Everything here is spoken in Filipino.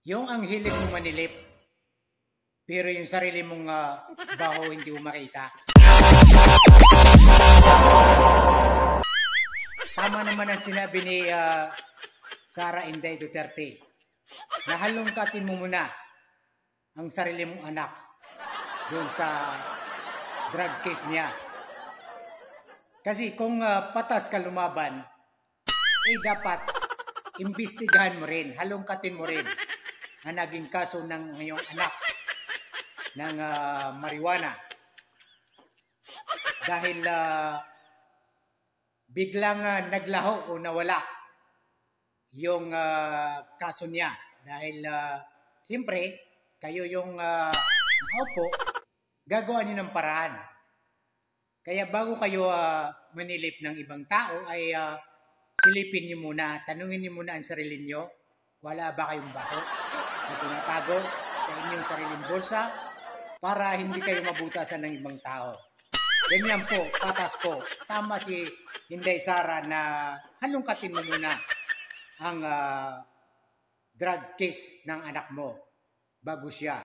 Yung ang hilig mo manilip, pero yung sarili mong baho hindi mo makita. Tama naman ang sinabi ni Sara Inday Duterte. Nahalungkatin mo muna ang sarili mong anak doon sa drug case niya. Kasi kung patas ka lumaban, dapat imbestigahan mo rin, halungkatin mo rin ang naging kaso ng iyong anak ng marijuana. Dahil biglang naglaho o nawala yung kaso niya. Dahil siyempre, kayo yung nakaupo, gagawa niyo ng paraan. Kaya bago kayo manilip ng ibang tao ay silipin niyo muna, tanungin niyo muna ang sarili niyo, wala ba kayong baho na tinatago sa inyong sariling bulsa para hindi kayo mabutasan ng ibang tao. Ganyan po, patas po. Tama si Inday Sara na halungkatin mo muna ang drug case ng anak mo bago siya